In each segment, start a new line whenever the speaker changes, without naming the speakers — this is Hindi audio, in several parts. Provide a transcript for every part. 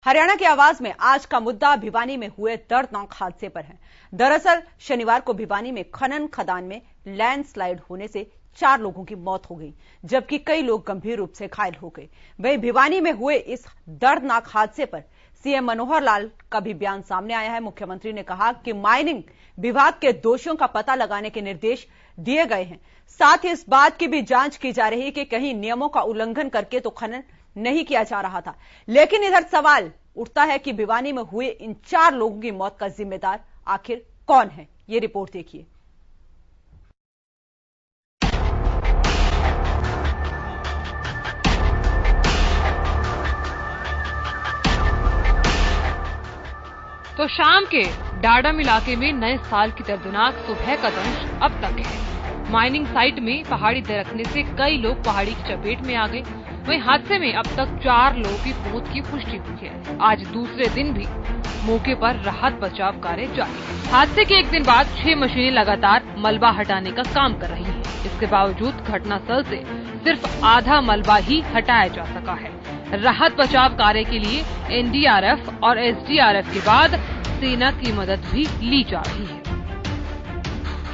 हरियाणा की आवाज में आज का मुद्दा भिवानी में हुए दर्दनाक हादसे पर है। दरअसल शनिवार को भिवानी में खनन खदान में लैंडस्लाइड होने से 4 लोगों की मौत हो गई, जबकि कई लोग गंभीर रूप से घायल हो गए। वहीं भिवानी में हुए इस दर्दनाक हादसे पर सीएम मनोहर लाल का भी बयान सामने आया है। मुख्यमंत्री ने कहा कि माइनिंग विभाग के दोषियों का पता लगाने के निर्देश दिए गए हैं। साथ ही इस बात की भी जांच की जा रही है कि कहीं नियमों का उल्लंघन करके तो खनन नहीं किया जा रहा था। लेकिन इधर सवाल उठता है कि भिवानी में हुए इन 4 लोगों की मौत का जिम्मेदार आखिर कौन है। ये रिपोर्ट देखिए।
तो शाम के डाडम इलाके में नए साल की दर्दनाक सुबह का दंश अब तक है। माइनिंग साइट में पहाड़ी दरकने से कई लोग पहाड़ी की चपेट में आ गए। वहीं हादसे में अब तक 4 लोगों की मौत की पुष्टि हुई है। आज दूसरे दिन भी मौके पर राहत बचाव कार्य जारी है। हादसे के एक दिन बाद 6 मशीनें लगातार मलबा हटाने का काम कर रही हैं। इसके बावजूद घटनास्थल से सिर्फ आधा मलबा ही हटाया जा सका है। राहत बचाव कार्य के लिए एनडीआरएफ और एसडीआरएफ के बाद सेना की मदद भी ली जा रही है।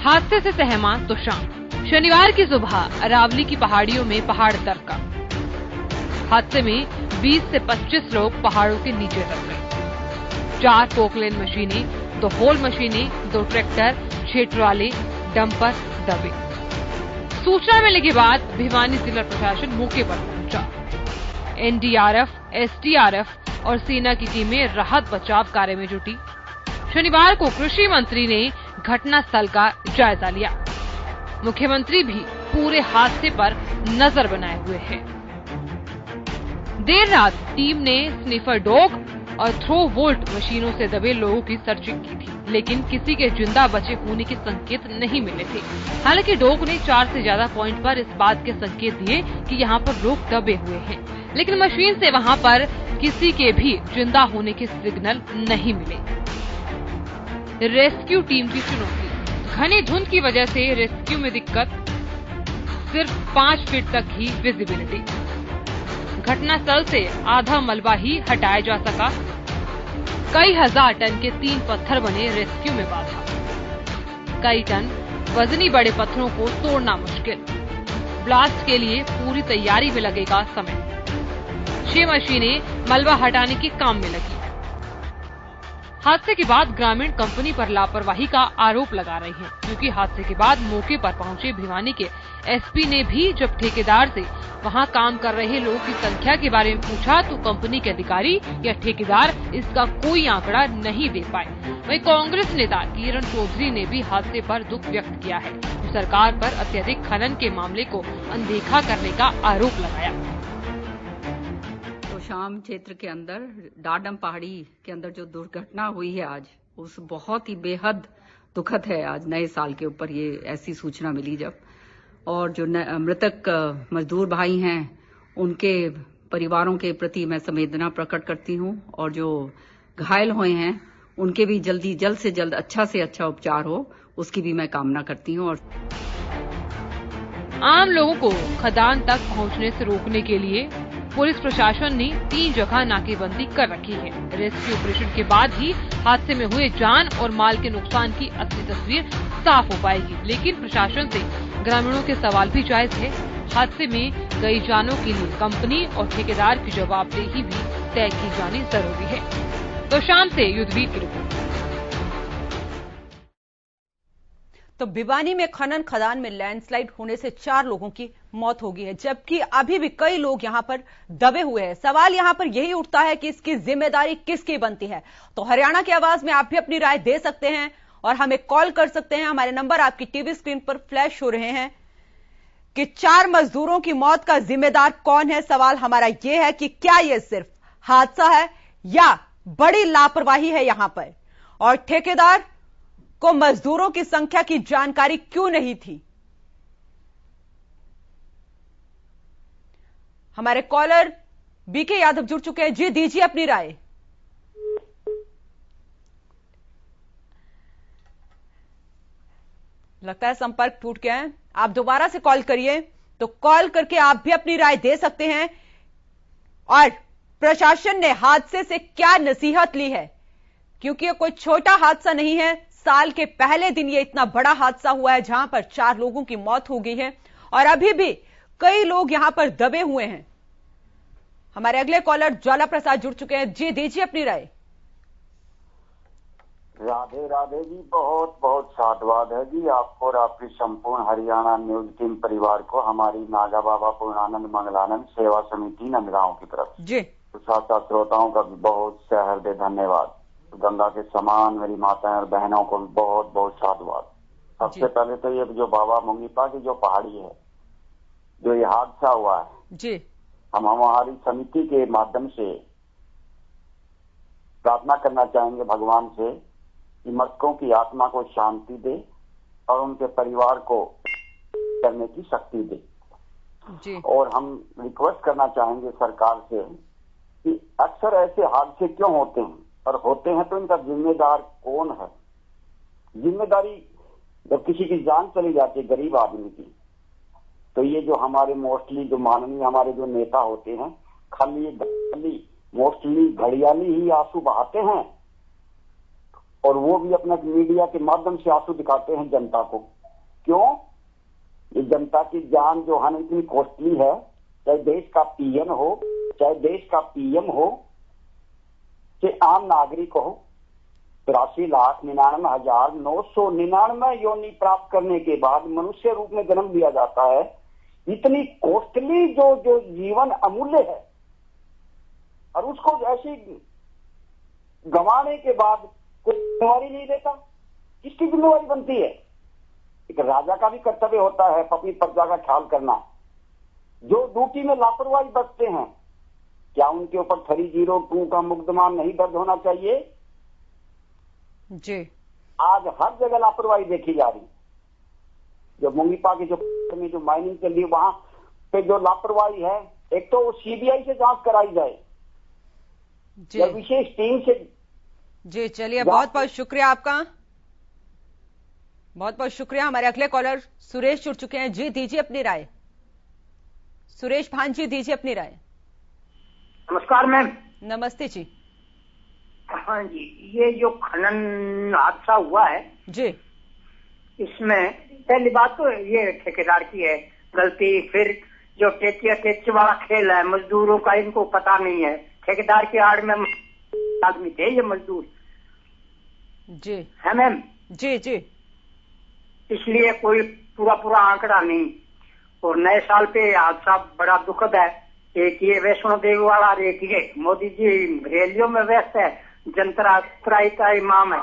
हादसे से सहमा तो शाम। शनिवार की सुबह अरावली की पहाड़ियों में पहाड़ दरका। हादसे में 20 से 25 लोग पहाड़ों के नीचे दब गए। 4 पोकलेन मशीनें, 2 होल मशीनें, 2 ट्रैक्टर, 6 ट्राले, डंपर दबे। सूचना मिलने के बाद भिवानी जिला प्रशासन मौके पर पहुंचा। एनडीआरएफ, एसडीआरएफ और सेना की टीमें राहत बचाव कार्य में जुटी। शनिवार को कृषि मंत्री ने घटनास्थल का जायजा लिया। मुख्यमंत्री भी पूरे हादसे पर नजर बनाए हुए हैं। देर रात टीम ने स्निफर डॉग और थ्रो वोल्ट मशीनों से दबे लोगों की सर्चिंग की थी, लेकिन किसी के जिंदा बचे होने के संकेत नहीं मिले थे। हालांकि डॉग ने 4 से ज्यादा पॉइंट पर इस बात के संकेत दिए कि यहाँ पर लोग दबे हुए हैं, लेकिन मशीन से वहाँ पर किसी के भी जिंदा होने के सिग्नल नहीं मिले। रेस्क्यू टीम की चुनौती। घनी धुंध की वजह से रेस्क्यू में दिक्कत, सिर्फ 5 फीट तक ही विजिबिलिटी। घटनास्थल से आधा मलबा ही हटाया जा सका। कई हजार टन के 3 पत्थर बने रेस्क्यू में बाधा। कई टन वजनी बड़े पत्थरों को तोड़ना मुश्किल। ब्लास्ट के लिए पूरी तैयारी में लगेगा समय। 6 मशीनें मलबा हटाने के काम में लगी। हादसे के बाद ग्रामीण कंपनी पर लापरवाही का आरोप लगा रहे हैं, क्योंकि हादसे के बाद मौके पर पहुंचे भिवानी के एसपी ने भी जब ठेकेदार से वहां काम कर रहे लोगों की संख्या के बारे में पूछा तो कंपनी के अधिकारी या ठेकेदार इसका कोई आंकड़ा नहीं दे पाए। वहीं कांग्रेस नेता किरण चौधरी ने भी हादसे पर दुख व्यक्त किया है। सरकार पर अत्यधिक खनन के मामले को अनदेखा करने का आरोप लगाया।
शाम क्षेत्र के अंदर डाडम पहाड़ी के अंदर जो दुर्घटना हुई है आज, उस बहुत ही बेहद दुखद है। आज नए साल के ऊपर ये ऐसी सूचना मिली जब, और जो मृतक मजदूर भाई हैं उनके परिवारों के प्रति मैं संवेदना प्रकट करती हूं, और जो घायल हुए हैं उनके भी जल्द से जल्द अच्छा से अच्छा उपचार हो, उसकी भी मैं कामना करती हूं। और
आम लोगों को खदान तक पहुंचने से रोकने के लिए पुलिस प्रशासन ने 3 जगह नाकेबंदी कर रखी है। रेस्क्यू ऑपरेशन के बाद ही हादसे में हुए जान और माल के नुकसान की असली तस्वीर साफ हो पाएगी, लेकिन प्रशासन से ग्रामीणों के सवाल भी जायज है। हादसे में गई जानों के लिए कंपनी और ठेकेदार की जवाबदेही भी तय की जानी जरूरी है। तो शाम से युद्धवीर की रिपोर्ट।
तो भिवानी में खनन खदान में लैंडस्लाइड होने से 4 लोगों की मौत हो गई है, जबकि अभी भी कई लोग यहां पर दबे हुए हैं। सवाल यहां पर यही उठता है कि इसकी जिम्मेदारी किसकी बनती है। तो हरियाणा की आवाज में आप भी अपनी राय दे सकते हैं और हमें कॉल कर सकते हैं। हमारे नंबर आपकी टीवी स्क्रीन पर फ्लैश हो रहे हैं कि 4 मजदूरों की मौत का जिम्मेदार कौन है। सवाल हमारा यह है कि क्या यह सिर्फ हादसा है या बड़ी लापरवाही है यहां पर, और ठेकेदार को मजदूरों की संख्या की जानकारी क्यों नहीं थी। हमारे कॉलर बीके यादव जुड़ चुके हैं। जी दीजिए अपनी राय। लगता है संपर्क टूट गया है। आप दोबारा से कॉल करिए, तो कॉल करके आप भी अपनी राय दे सकते हैं। और प्रशासन ने हादसे से क्या नसीहत ली है, क्योंकि ये कोई छोटा हादसा नहीं है। साल के पहले दिन ये इतना बड़ा हादसा हुआ है जहां पर 4 लोगों की मौत हो गई है और अभी भी कई लोग यहां पर दबे हुए हैं। हमारे अगले कॉलर ज्वाला प्रसाद जुड़ चुके हैं। जी दीजिए अपनी राय।
राधे राधे जी, बहुत बहुत साधुवाद है जी आपको और आपकी संपूर्ण हरियाणा न्यूज टीम परिवार को हमारी नागा बाबा पूर्णानंद मंगलानंद सेवा समिति नंदगांव की तरफ
जी
तो साथ श्रोताओं का भी बहुत सहृदय धन्यवाद। गंगा के समान मेरी माताएं और बहनों को भी बहुत बहुत साधुवाद। सबसे पहले तो ये जो बाबा मुंगीपा की जो पहाड़ी है, जो ये हादसा हुआ है
जी,
हम हमारी समिति के माध्यम से प्रार्थना करना चाहेंगे भगवान से कि मृतकों की आत्मा को शांति दे और उनके परिवार को करने की शक्ति दे
जी।
और हम रिक्वेस्ट करना चाहेंगे सरकार से कि अक्सर ऐसे हादसे क्यों होते हैं और होते हैं तो इनका जिम्मेदार कौन है। जिम्मेदारी जब किसी की जान चली जाती है गरीब आदमी की, तो ये जो हमारे मोस्टली जो माननीय हमारे जो नेता होते हैं खाली मोस्टली घड़ियाली ही आंसू बहाते हैं और वो भी अपने मीडिया के माध्यम से आंसू दिखाते हैं जनता को। क्यों? ये जनता की जान जो है इतनी कॉस्टली है, चाहे देश का पीएम हो, चाहे देश का पीएम हो, चाहे आम नागरिक हो। 83,99,999 योनि प्राप्त करने के बाद मनुष्य रूप में जन्म दिया जाता है। इतनी कॉस्टली जो जीवन अमूल्य है और उसको ऐसी गंवाने के बाद कोई जिम्मेवारी नहीं देता। किसकी जिम्मेवारी बनती है? एक राजा का भी कर्तव्य होता है अपनी प्रजा का ख्याल करना। जो ड्यूटी में लापरवाही बरतते हैं, क्या उनके ऊपर 302 का मुकदमा नहीं दर्ज होना चाहिए?
जी
आज हर जगह लापरवाही देखी जा रही। जो मुंगीपा की जो माइनिंग चल रही है वहां पे जो लापरवाही है, एक तो सीबीआई से जांच कराई जाए या विशेष टीम से।
जी चलिए, बहुत बहुत शुक्रिया आपका, बहुत बहुत शुक्रिया। हमारे अगले कॉलर सुरेश जुड़ चुके हैं। जी दीजिए अपनी राय। सुरेश भान जी दीजिए अपनी राय।
नमस्कार मैम।
नमस्ते जी।
हाँ जी, ये जो खनन हादसा हुआ है
जी,
इसमें पहली बात तो ये ठेकेदार की है गलती। फिर जो टेची वाला खेल है मजदूरों का, इनको पता नहीं है। ठेकेदार की आड़ में आदमी थे ये मजदूर
जी
है मैम।
जी जी,
इसलिए कोई पूरा आंकड़ा नहीं। और नए साल पे हादसा बड़ा दुखद है। एक ये वैष्णो देवी वाला और एक ये मोदी जी रैलियों में व्यस्त है। जनता का इमाम है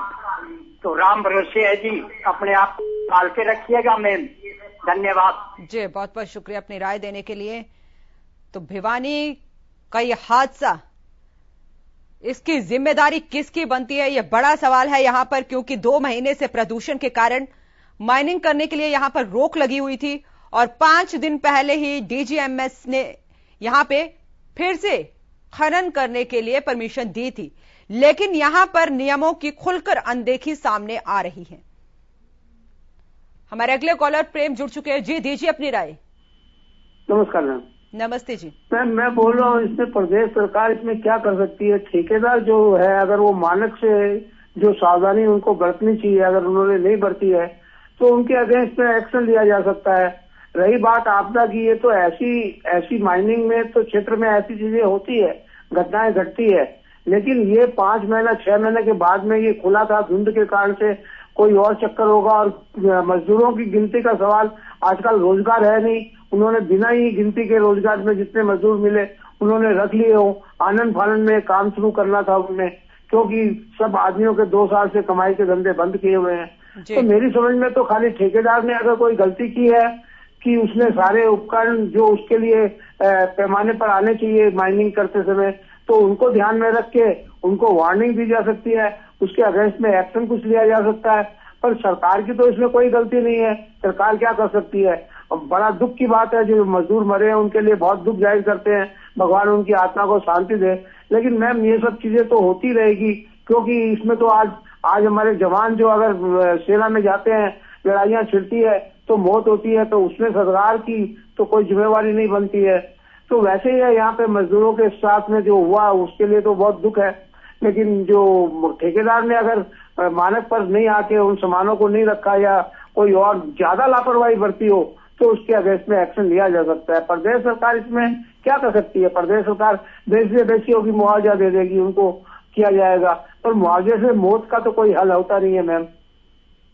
तो राम भरोसे है जी, अपने आप पाल के रखिएगा मैम। धन्यवाद
जी, बहुत बहुत शुक्रिया अपनी राय देने के लिए। तो भिवानी का ये हादसा, इसकी जिम्मेदारी किसकी बनती है, यह बड़ा सवाल है यहां पर, क्योंकि 2 महीने से प्रदूषण के कारण माइनिंग करने के लिए यहां पर रोक लगी हुई थी और 5 दिन पहले ही डीजीएमएस ने यहां पे फिर से खनन करने के लिए परमिशन दी थी, लेकिन यहां पर नियमों की खुलकर अनदेखी सामने आ रही है। हमारे अगले कॉलर प्रेम जुड़ चुके हैं। जी दीजिए अपनी राय।
नमस्कार मैम।
नमस्ते जी।
मैं बोल रहा हूँ, इसमें प्रदेश सरकार इसमें क्या कर सकती है? ठेकेदार जो है, अगर वो मानक से जो सावधानी उनको बरतनी चाहिए, अगर उन्होंने नहीं बरती है तो उनके अगेंस्ट में एक्शन लिया जा सकता है। रही बात आपदा की, ये तो ऐसी माइनिंग में तो क्षेत्र में ऐसी चीजें होती है, घटनाएं घटती है, लेकिन ये 5 महीना 6 महीने के बाद में ये खुला था। धुंध के कारण से कोई और चक्कर होगा। और मजदूरों की गिनती का सवाल, आजकल रोजगार है नहीं, उन्होंने बिना ही गिनती के रोजगार में जितने मजदूर मिले उन्होंने रख लिए हो। आनंद फानंद में काम शुरू करना था उन्हें, क्योंकि सब आदमियों के 2 साल से कमाई के धंधे बंद किए हुए हैं। तो मेरी समझ में तो खाली ठेकेदार ने अगर कोई गलती की है कि उसने सारे उपकरण जो उसके लिए पैमाने पर आने चाहिए माइनिंग करते समय, तो उनको ध्यान में रख के उनको वार्निंग दी जा सकती है, उसके अगेंस्ट में एक्शन कुछ लिया जा सकता है। पर सरकार की तो इसमें कोई गलती नहीं है। सरकार क्या कर सकती है? और बड़ा दुख की बात है, जो मजदूर मरे हैं उनके लिए बहुत दुख जाहिर करते हैं, भगवान उनकी आत्मा को शांति दे। लेकिन मैम ये सब चीजें तो होती रहेगी, क्योंकि इसमें तो आज हमारे जवान जो अगर सेना में जाते हैं, लड़ाइयां छिड़ती है तो मौत होती है, तो उसमें सरकार की तो कोई जिम्मेवारी नहीं बनती है। तो वैसे ही है यहाँ पे मजदूरों के साथ में जो हुआ उसके लिए तो बहुत दुख है, लेकिन जो ठेकेदार ने अगर मानक पर नहीं आके उन सामानों को नहीं रखा या कोई और ज्यादा लापरवाही बरती हो तो उसके अगेंस्ट में एक्शन लिया जा सकता है। प्रदेश सरकार इसमें क्या कर सकती है? प्रदेश सरकार बेसियों की मुआवजा दे देगी, उनको किया जाएगा, पर मुआवजे से मौत का तो कोई हल होता नहीं है मैम।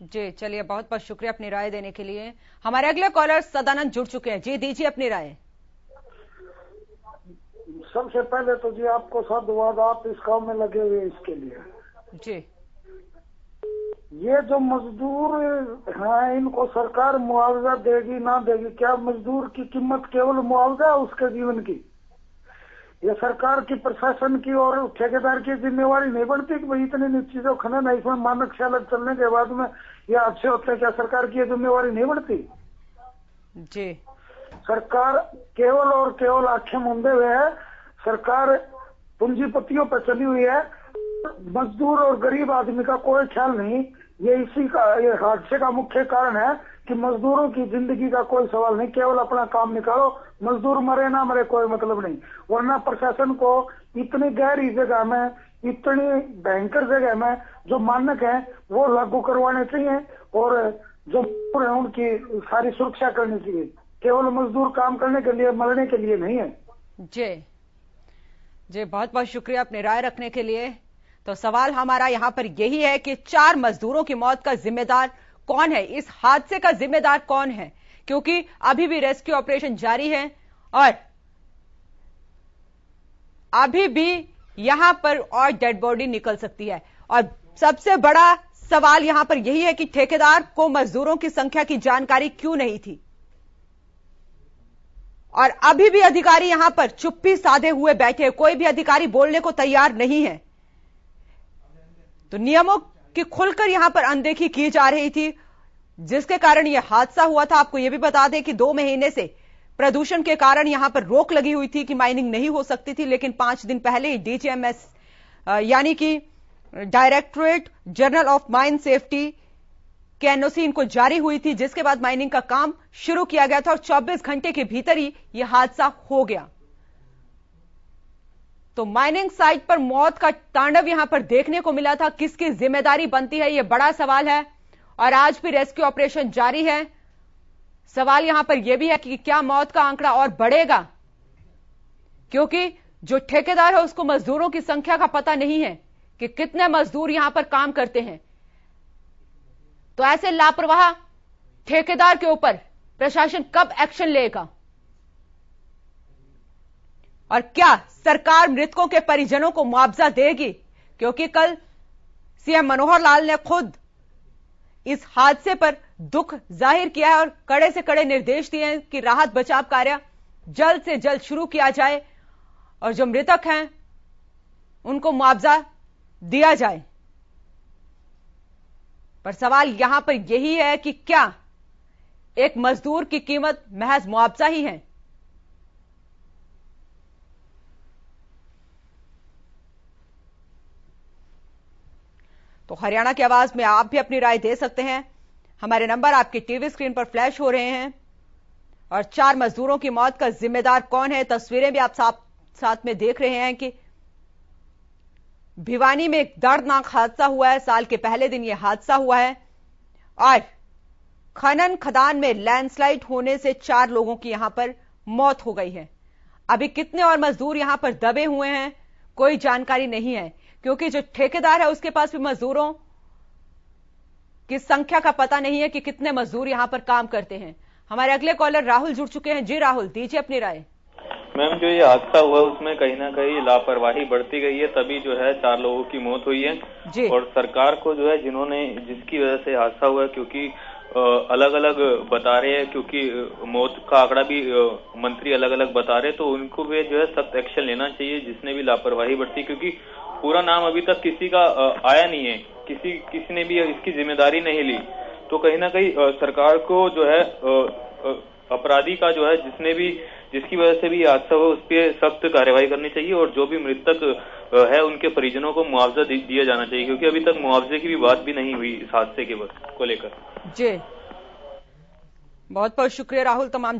जी चलिए, बहुत बहुत शुक्रिया अपनी राय देने के लिए। हमारे अगले कॉलर सदानंद जुड़ चुके हैं। जी दीजिए अपनी राय।
सबसे पहले तो जी आपको साधुवाद, आप इस काम में लगे हुए इसके लिए।
जी
ये जो मजदूर हैं इनको सरकार मुआवजा देगी ना देगी, क्या मजदूर की कीमत केवल मुआवजा है उसके जीवन की? ये सरकार की, प्रशासन की और ठेकेदार की जिम्मेवारी नहीं बनती कि भाई इतनी चीजों खनन है, इसमें मानक से अलग चलने के बाद में ये अच्छे होते हैं? क्या सरकार की ये जिम्मेवारी नहीं बनती?
जी
सरकार केवल और केवल आंखें मूंदे हुए है, सरकार पूंजीपतियों पर चली हुई है, मजदूर और गरीब आदमी का कोई ख्याल नहीं। ये इसी का, ये हादसे का मुख्य कारण है कि मजदूरों की जिंदगी का कोई सवाल नहीं, केवल अपना काम निकालो, मजदूर मरे ना मरे कोई मतलब नहीं। वरना प्रशासन को इतनी गहरी जगह में, इतनी भयंकर जगह में जो मानक है वो लागू करवाने चाहिए और जो मजदूर है उनकी सारी सुरक्षा करनी चाहिए। केवल मजदूर काम करने के लिए, मरने के लिए नहीं है।
जी बहुत बहुत शुक्रिया अपनी राय रखने के लिए। तो सवाल हमारा यहां पर यही है कि 4 मजदूरों की मौत का जिम्मेदार कौन है, इस हादसे का जिम्मेदार कौन है? क्योंकि अभी भी रेस्क्यू ऑपरेशन जारी है और अभी भी यहां पर और डेड बॉडी निकल सकती है। और सबसे बड़ा सवाल यहां पर यही है कि ठेकेदार को मजदूरों की संख्या की जानकारी क्यों नहीं थी और अभी भी अधिकारी यहां पर चुप्पी साधे हुए बैठे, कोई भी अधिकारी बोलने को तैयार नहीं है। तो नियमों की खुलकर यहां पर अनदेखी की जा रही थी, जिसके कारण यह हादसा हुआ था। आपको यह भी बता दें कि 2 महीने से प्रदूषण के कारण यहां पर रोक लगी हुई थी कि माइनिंग नहीं हो सकती थी, लेकिन 5 दिन पहले ही डीजीएमएस यानी कि directorate general of mine safety के एनओसी इनको जारी हुई थी, जिसके बाद माइनिंग का काम शुरू किया गया था और 24 घंटे के भीतर ही यह हादसा हो गया। तो माइनिंग साइट पर मौत का तांडव यहां पर देखने को मिला था। किसकी जिम्मेदारी बनती है, यह बड़ा सवाल है और आज भी रेस्क्यू ऑपरेशन जारी है। सवाल यहां पर यह भी है कि क्या मौत का आंकड़ा और बढ़ेगा, क्योंकि जो ठेकेदार है उसको मजदूरों की संख्या का पता नहीं है कि कितने मजदूर यहां पर काम करते हैं। तो ऐसे लापरवाह ठेकेदार के ऊपर प्रशासन कब एक्शन लेगा और क्या सरकार मृतकों के परिजनों को मुआवजा देगी? क्योंकि कल सीएम मनोहर लाल ने खुद इस हादसे पर दुख जाहिर किया है और कड़े से कड़े निर्देश दिए हैं कि राहत बचाव कार्य जल्द से जल्द शुरू किया जाए और जो मृतक हैं उनको मुआवजा दिया जाए। पर सवाल यहां पर यही है कि क्या एक मजदूर की कीमत महज मुआवजा ही है? तो हरियाणा की आवाज में आप भी अपनी राय दे सकते हैं। हमारे नंबर आपकी टीवी स्क्रीन पर फ्लैश हो रहे हैं। और 4 मजदूरों की मौत का जिम्मेदार कौन है, तस्वीरें भी आप साथ में देख रहे हैं कि भिवानी में एक दर्दनाक हादसा हुआ है। साल के पहले दिन यह हादसा हुआ है और खनन खदान में लैंडस्लाइड होने से 4 लोगों की यहां पर मौत हो गई है। अभी कितने और मजदूर यहां पर दबे हुए हैं कोई जानकारी नहीं है, क्योंकि जो ठेकेदार है उसके पास भी मजदूरों की संख्या का पता नहीं है कि कितने मजदूर यहां पर काम करते हैं। हमारे अगले कॉलर राहुल जुड़ चुके हैं। जी राहुल, दीजिए अपनी राय।
मैम, जो ये हादसा हुआ उसमें कहीं ना कहीं लापरवाही बढ़ती गई है, तभी जो है 4 लोगों की मौत हुई है जी। और सरकार को जो है जिसकी वजह से हादसा हुआ है, क्योंकि अलग अलग बता रहे हैं, क्योंकि मौत का आंकड़ा भी मंत्री अलग अलग बता रहे, तो उनको भी जो है सख्त एक्शन लेना चाहिए जिसने भी लापरवाही बरती, क्योंकि पूरा नाम अभी तक किसी का आया नहीं है, किसी ने भी इसकी जिम्मेदारी नहीं ली। तो कहीं ना कहीं सरकार को जो है अपराधी का जो है जिसकी वजह से भी हादसा हुआ उस पर सख्त कार्रवाई करनी चाहिए और जो भी मृतक है उनके परिजनों को मुआवजा दिया जाना चाहिए, क्योंकि अभी तक मुआवजे की भी बात भी नहीं हुई इस हादसे के को लेकर।
जी बहुत बहुत शुक्रिया राहुल, तमाम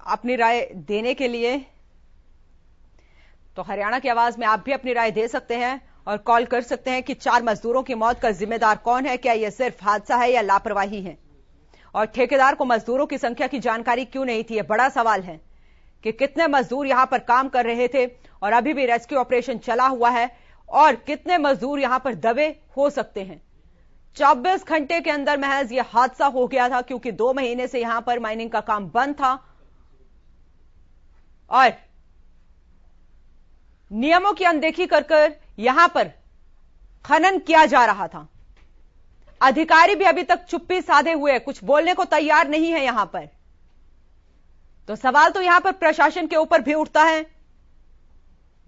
अपनी राय देने के लिए। तो हरियाणा की आवाज में आप भी अपनी राय दे सकते हैं और कॉल कर सकते हैं कि 4 मजदूरों की मौत का जिम्मेदार कौन है, क्या यह सिर्फ हादसा है या लापरवाही है, और ठेकेदार को मजदूरों की संख्या की जानकारी क्यों नहीं थी। यह बड़ा सवाल है कि कितने मजदूर यहां पर काम कर रहे थे और अभी भी रेस्क्यू ऑपरेशन चला हुआ है, और कितने मजदूर यहां पर दबे हो सकते हैं। 24 घंटे के अंदर महज यह हादसा हो गया था, क्योंकि 2 महीने से यहां पर माइनिंग का काम बंद था और नियमों की अनदेखी कर यहां पर खनन किया जा रहा था। अधिकारी भी अभी तक चुप्पी साधे हुए, कुछ बोलने को तैयार नहीं है यहां पर। तो सवाल तो यहां पर प्रशासन के ऊपर भी उठता है,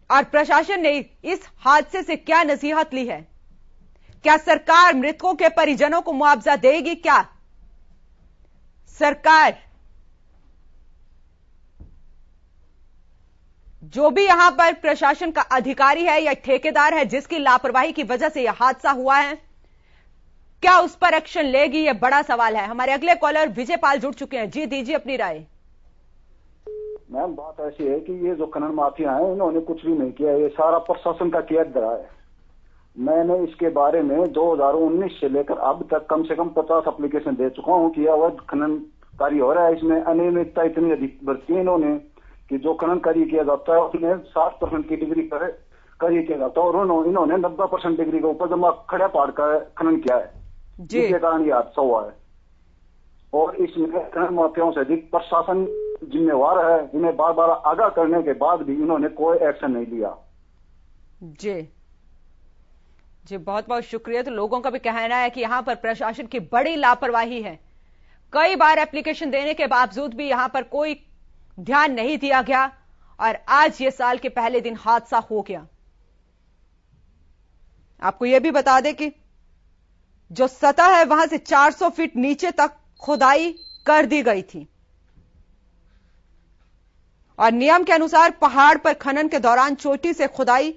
और प्रशासन ने इस हादसे से क्या नसीहत ली है? क्या सरकार मृतकों के परिजनों को मुआवजा देगी? क्या सरकार जो भी यहां पर प्रशासन का अधिकारी है या ठेकेदार है जिसकी लापरवाही की वजह से यह हादसा हुआ है, क्या उस पर एक्शन लेगी? यह बड़ा सवाल है। हमारे अगले कॉलर विजय पाल जुड़ चुके हैं। जी दीजिए अपनी राय।
मैम बात ऐसी है कि ये जो खनन माफिया हैं इन्होंने कुछ भी नहीं किया, ये सारा प्रशासन का किया धरा है। मैंने इसके बारे में 2019 से लेकर अब तक कम से कम 50 एप्लीकेशन दे चुका हूँ कि अवैध खनन कार्य हो रहा है। इसमें अनियमितता इतनी अधिक बरती है इन्होंने कि जो खनन कार्य किया जाता है उसमें 60% की डिग्री पर कार्य किया जाता है, और इन्होंने 90% डिग्री के ऊपर जमा खड़ा पहाड़ का खनन किया है, जिसके कारण ये हादसा हुआ है। और इसमें खनन माफियाओं से अधिक प्रशासन जिम्मेवार है। इन्हें बार बार आगाह करने के बाद भी इन्होंने कोई एक्शन नहीं लिया।
जी बहुत बहुत शुक्रिया। तो लोगों का भी कहना है कि यहां पर प्रशासन की बड़ी लापरवाही है। कई बार एप्लीकेशन देने के बावजूद भी यहां पर कोई ध्यान नहीं दिया गया, और आज ये साल के पहले दिन हादसा हो गया। आपको यह भी बता दें कि जो सतह है वहां से 400 फीट नीचे तक खुदाई कर दी गई थी, और नियम के अनुसार पहाड़ पर खनन के दौरान चोटी से खुदाई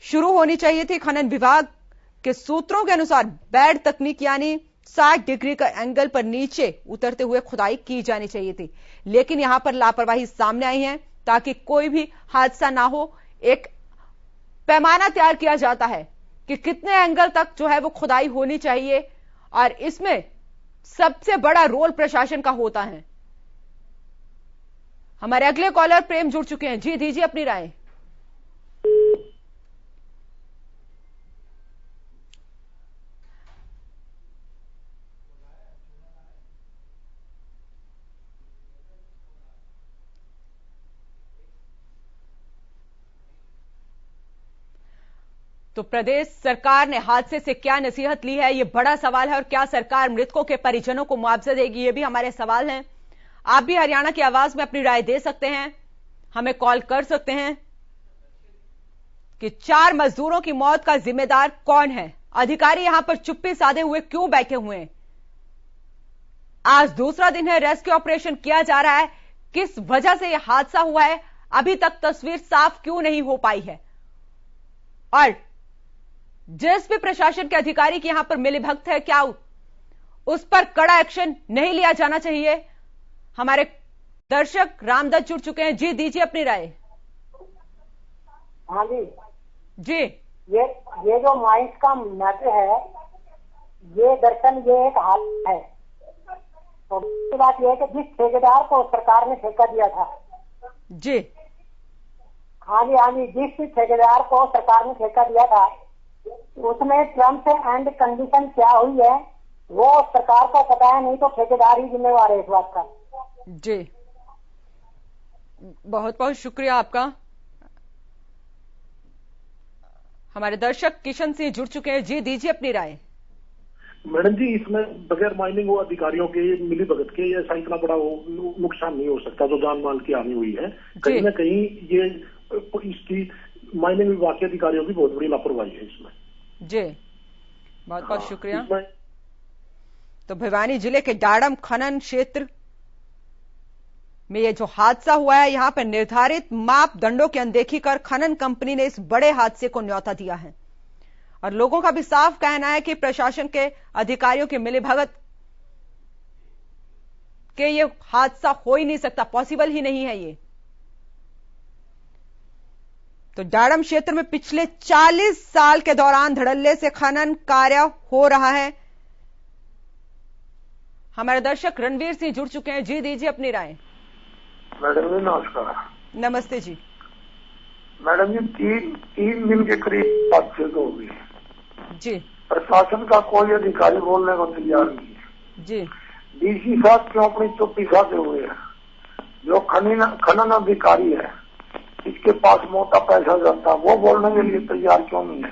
शुरू होनी चाहिए थी। खनन विभाग के सूत्रों के अनुसार बेड तकनीक यानी 60 डिग्री का एंगल पर नीचे उतरते हुए खुदाई की जानी चाहिए थी, लेकिन यहां पर लापरवाही सामने आई है। ताकि कोई भी हादसा ना हो, एक पैमाना तैयार किया जाता है कि कितने एंगल तक जो है वो खुदाई होनी चाहिए, और इसमें सबसे बड़ा रोल प्रशासन का होता है। हमारे अगले कॉलर प्रेम जुड़ चुके हैं। जी दीजिए अपनी राय। तो प्रदेश सरकार ने हादसे से क्या नसीहत ली है, यह बड़ा सवाल है। और क्या सरकार मृतकों के परिजनों को मुआवजा देगी, ये भी हमारे सवाल हैं। आप भी हरियाणा की आवाज में अपनी राय दे सकते हैं, हमें कॉल कर सकते हैं कि 4 मजदूरों की मौत का जिम्मेदार कौन है? अधिकारी यहां पर चुप्पी साधे हुए क्यों बैठे हुए हैं? आज दूसरा दिन है, रेस्क्यू ऑपरेशन किया जा रहा है, किस वजह से यह हादसा हुआ है अभी तक तस्वीर साफ क्यों नहीं हो पाई है? और जिस भी प्रशासन के अधिकारी की यहां पर मिलीभगत है, क्या उस पर कड़ा एक्शन नहीं लिया जाना चाहिए? हमारे दर्शक रामदत्त जुड़ चुके हैं। जी दीजिए अपनी राय।
हाँ जी
जी
ये जो माइंस का मैटर है, ये दरअसल ये एक हाल है। तो बात यह है कि जिस ठेकेदार को सरकार ने ठेका दिया था,
जी
हाँ जी, जिस ठेकेदार को सरकार ने ठेका दिया था उसमें टर्म्स एंड कंडीशन क्या हुई है वो सरकार को पता है, नहीं तो ठेकेदार ही जिम्मेवार है इस बात का।
जी बहुत बहुत शुक्रिया आपका। हमारे दर्शक किशन सिंह जुड़ चुके हैं। जी दीजिए अपनी राय।
मैडम जी, इसमें बगैर माइनिंग वो अधिकारियों के मिली भगत के ऐसा इतना बड़ा नुकसान नहीं हो सकता जो जान माल की हानि हुई है। कहीं ना कहीं ये इसकी माइनिंग विभाग के अधिकारियों की बहुत बड़ी लापरवाही है इसमें।
जी बहुत बहुत शुक्रिया। तो भिवानी जिले के डाडम खनन क्षेत्र में ये जो हादसा हुआ है, यहां पर निर्धारित मापदंडों की अनदेखी कर खनन कंपनी ने इस बड़े हादसे को न्योता दिया है, और लोगों का भी साफ कहना है कि प्रशासन के अधिकारियों की मिलीभगत के ये हादसा हो ही नहीं सकता, पॉसिबल ही नहीं है ये। तो डाडम क्षेत्र में पिछले 40 साल के दौरान धड़ल्ले से खनन कार्य हो रहा है। हमारे दर्शक रणवीर सिंह जुड़ चुके हैं। जी दीजिए अपनी राय।
मैडम जी नमस्कार।
नमस्ते जी।
मैडम जी तीन दिन के करीब हादसे हो गई
जी।
प्रशासन का कोई अधिकारी बोलने को तैयार नहीं है
जी।
डीसी साहब क्यों अपनी चुप्पी साधे हुए हैं? जो खनन अधिकारी है, इसके पास मोटा पैसा जाता, वो बोलने के लिए तैयार क्यों नहीं है?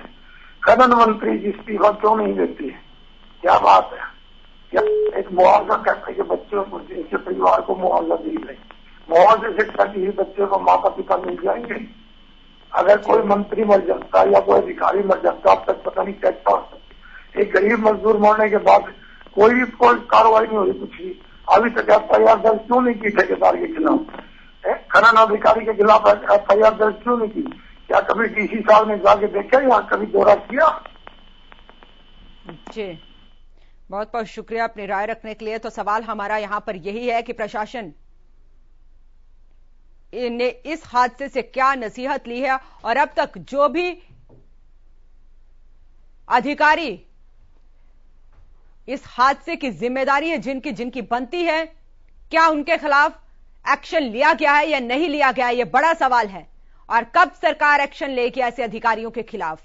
खनन मंत्री इस्तीफा क्यों नहीं देती है? क्या बात है? क्या एक मुआवजा कहते कि बच्चों को, इसके परिवार को मुआवजा दी जाए, मुआवजे से क्या किसी बच्चे को माता पिता मिल जाएंगे? अगर कोई मंत्री मर जाता या कोई अधिकारी मर जाता, अब तक पता नहीं कैसा होता। एक गरीब मजदूर मरने के बाद कोई कार्रवाई नहीं हुई, कुछ भी अभी तक FIR दर्ज क्यों नहीं की ठेकेदार के खिलाफ? खनन अधिकारी के खिलाफ FIR दर्ज क्यों नहीं की? क्या कभी डीसी साहब ने जाके देखा या कभी दौरा किया?
जी, बहुत बहुत शुक्रिया अपनी राय रखने के लिए। तो सवाल हमारा यहां पर यही है कि प्रशासन ने इस हादसे से क्या नसीहत ली है और अब तक जो भी अधिकारी इस हादसे की जिम्मेदारी है जिनकी बनती है, क्या उनके खिलाफ एक्शन लिया गया है या नहीं लिया गया है? यह बड़ा सवाल है। और कब सरकार एक्शन लेगी ऐसे अधिकारियों के खिलाफ?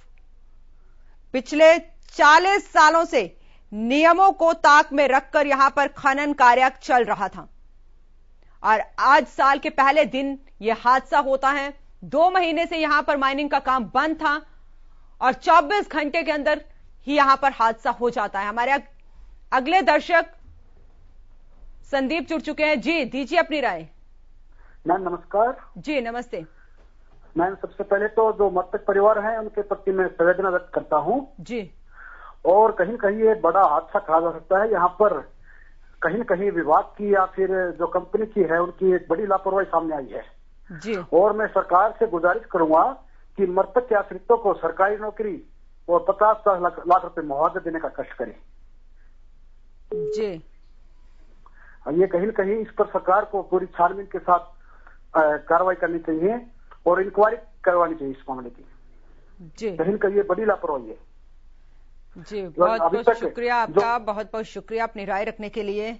पिछले 40 सालों से नियमों को ताक में रखकर यहां पर खनन कार्य चल रहा था और आज साल के पहले दिन यह हादसा होता है। 2 महीने से यहां पर माइनिंग का काम बंद था और 24 घंटे के अंदर ही यहां पर हादसा हो जाता है। हमारे अगले दर्शक संदीप जुड़ चुके हैं। जी दीजिए अपनी राय।
मैम नमस्कार।
जी नमस्ते।
मैम सबसे पहले तो जो मृतक परिवार है उनके प्रति मैं संवेदना व्यक्त करता हूं
जी।
और कहीं न कहीं ये बड़ा हादसा कहा जा सकता है। यहाँ पर कहीं न कहीं विभाग की या फिर जो कंपनी की है उनकी एक बड़ी लापरवाही सामने आई है
जी।
और मैं सरकार से गुजारिश करूंगा कि मृतक के आश्रितों को सरकारी नौकरी और 50 लाख रुपए मुआवजा देने का कष्ट करें
जी।
ये कहीं न कहीं इस पर सरकार को पूरी छानबीन के साथ कार्रवाई करनी चाहिए और इंक्वायरी करवानी चाहिए इस मामले की
जी।
कहीं न कहीं ये बड़ी लापरवाही है
जी। बहुत बहुत शुक्रिया आपका, बहुत बहुत शुक्रिया अपनी राय रखने के लिए।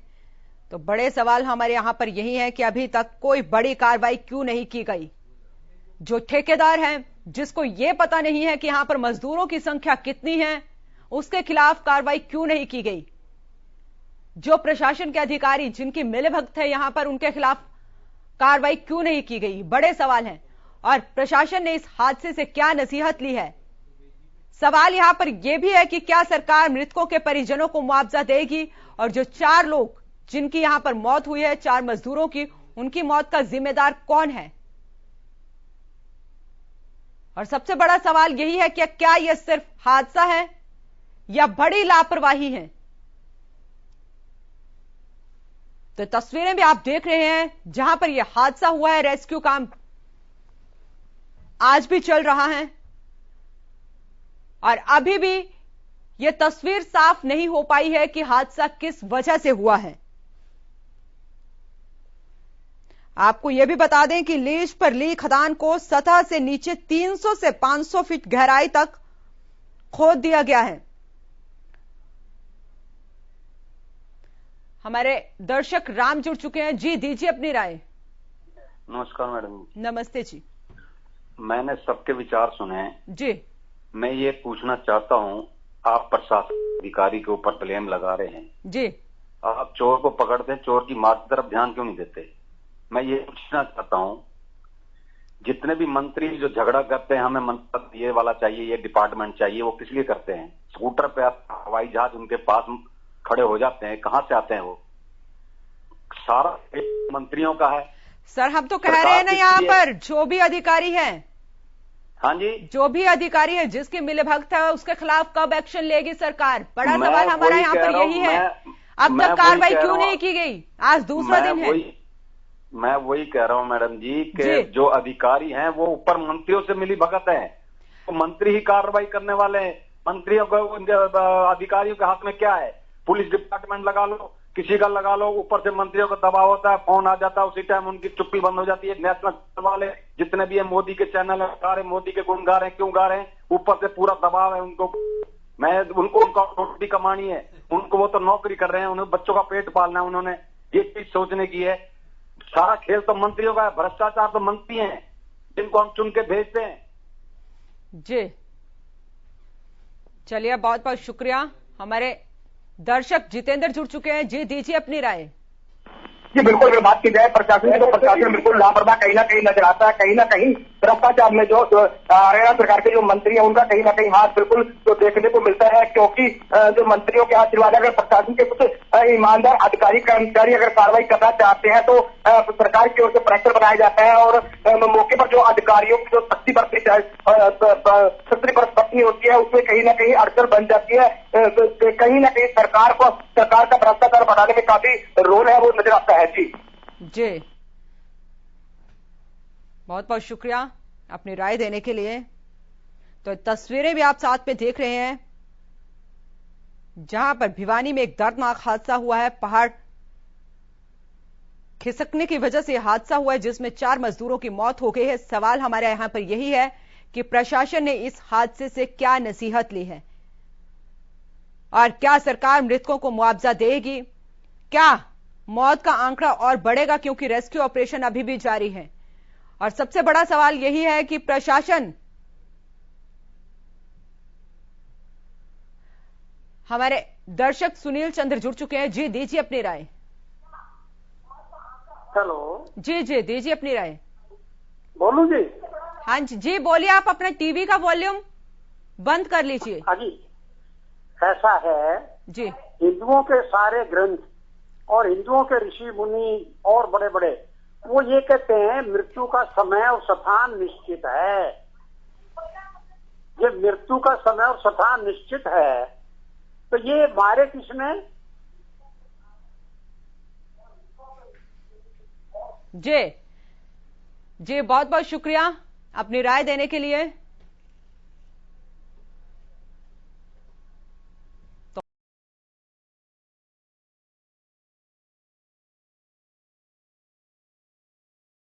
तो बड़े सवाल हमारे यहां पर यही है कि अभी तक कोई बड़ी कार्रवाई क्यों नहीं की गई? जो ठेकेदार है जिसको ये पता नहीं है कि यहां पर मजदूरों की संख्या कितनी है, उसके खिलाफ कार्रवाई क्यों नहीं की गई? जो प्रशासन के अधिकारी जिनकी मिलीभगत है यहां पर, उनके खिलाफ कार्रवाई क्यों नहीं की गई? बड़े सवाल हैं। और प्रशासन ने इस हादसे से क्या नसीहत ली है? सवाल यहां पर यह भी है कि क्या सरकार मृतकों के परिजनों को मुआवजा देगी? और जो 4 लोग जिनकी यहां पर मौत हुई है, 4 मजदूरों की, उनकी मौत का जिम्मेदार कौन है? और सबसे बड़ा सवाल यही है कि क्या यह सिर्फ हादसा है या बड़ी लापरवाही है? तो तस्वीरें भी आप देख रहे हैं जहां पर यह हादसा हुआ है। रेस्क्यू काम आज भी चल रहा है और अभी भी यह तस्वीर साफ नहीं हो पाई है कि हादसा किस वजह से हुआ है। आपको यह भी बता दें कि लीज पर ली खदान को सतह से नीचे 300 से 500 फीट गहराई तक खोद दिया गया है। हमारे दर्शक राम जुड़ चुके हैं। जी दीजिए अपनी राय।
नमस्कार मैडम।
नमस्ते जी।
मैंने सबके विचार सुने
जी।
मैं ये पूछना चाहता हूँ, आप प्रशासन अधिकारी के ऊपर ब्लेम लगा रहे हैं
जी।
आप चोर को पकड़ते हैं, चोर की मार की तरफ ध्यान क्यों नहीं देते? मैं ये पूछना चाहता हूँ, जितने भी मंत्री जो झगड़ा करते हैं हमें मंत्री ये वाला चाहिए, ये डिपार्टमेंट चाहिए, वो किस लिए करते हैं? स्कूटर पे हवाई जहाज उनके पास खड़े हो जाते हैं, कहां से आते हैं वो? सारा मंत्रियों का है
सर। हम तो कह रहे हैं ना यहाँ पर जो भी अधिकारी है,
हाँ जी,
जो भी अधिकारी है जिसकी मिलीभगत है उसके खिलाफ कब एक्शन लेगी सरकार? बड़ा सवाल हमारा यहाँ पर यही है। अब तक कार्रवाई क्यों नहीं की गई? आज दूसरा दिन है।
मैं वही कह रहा हूँ मैडम जी कि जो अधिकारी हैं वो ऊपर मंत्रियों से मिलीभगत है, तो मंत्री ही कार्रवाई करने वाले हैं। मंत्रियों को, अधिकारियों के हाथ में क्या है? पुलिस डिपार्टमेंट लगा लो
किसी का लगा लो, ऊपर से मंत्रियों का दबाव होता है, फोन आ जाता है, उसी टाइम उनकी चुप्पी बंद हो जाती है। नेशनल वाले जितने भी है मोदी के चैनल गा रहे, मोदी के गुण गा रहे हैं, क्यों गा रहे हैं? ऊपर से पूरा दबाव है उनको। उनका रोटी कमानी है, उनको वो तो नौकरी कर रहे हैं, उन्हें बच्चों का पेट पालना है, उन्होंने ये चीज सोचने की है। सारा खेल तो मंत्रियों का है, भ्रष्टाचार तो मंत्री हैं जिनको हम चुन के भेजते हैं।
जी चलिए, बहुत बहुत शुक्रिया। हमारे दर्शक जितेंद्र जुड़ चुके हैं। जी दीजिए अपनी राय।
जी बिल्कुल, अगर बात की जाए प्रशासन की तो प्रशासन बिल्कुल लापरवाह कहीं ना कहीं नजर आता है। कहीं ना कहीं भ्रष्टाचार में जो हरियाणा सरकार के जो मंत्री हैं उनका कहीं ना कहीं हाथ बिल्कुल तो देखने को मिलता है, क्योंकि जो मंत्रियों के आशीर्वाद, अगर प्रशासन के कुछ ईमानदार अधिकारी कर्मचारी अगर कार्रवाई करना चाहते हैं तो सरकार की ओर से प्रेशर बनाया जाता है और मौके पर जो अधिकारियों की जो सख्ती बरतनी होती है उसमें कहीं ना कहीं अड़चन बन जाती है। कहीं ना कहीं सरकार का भ्रष्टाचार बढ़ाने में काफी रोल है, वो नजर आता है। जी
बहुत बहुत शुक्रिया अपनी राय देने के लिए। तो तस्वीरें भी आप साथ में देख रहे हैं जहां पर भिवानी में एक दर्दनाक हादसा हुआ है। पहाड़ खिसकने की वजह से हादसा हुआ है जिसमें 4 मजदूरों की मौत हो गई है। सवाल हमारे यहां पर यही है कि प्रशासन ने इस हादसे से क्या नसीहत ली है और क्या सरकार मृतकों को मुआवजा देगी? क्या मौत का आंकड़ा और बढ़ेगा, क्योंकि रेस्क्यू ऑपरेशन अभी भी जारी है? और सबसे बड़ा सवाल यही है कि प्रशासन, हमारे दर्शक सुनील चंद्र जुड़ चुके हैं। जी दीजिए अपनी राय।
हेलो
जी दीजिए अपनी राय।
बोलूं जी?
हाँ जी बोलिए। आप अपना टीवी का वॉल्यूम बंद कर लीजिए।
हाँ जी, ऐसा है
जी,
हिंदुओं के सारे ग्रंथ और हिंदुओं के ऋषि मुनि और बड़े बड़े वो ये कहते हैं मृत्यु का समय और स्थान निश्चित है। ये मृत्यु का समय और स्थान निश्चित है तो ये मारे किसने?
जी बहुत बहुत शुक्रिया अपनी राय देने के लिए।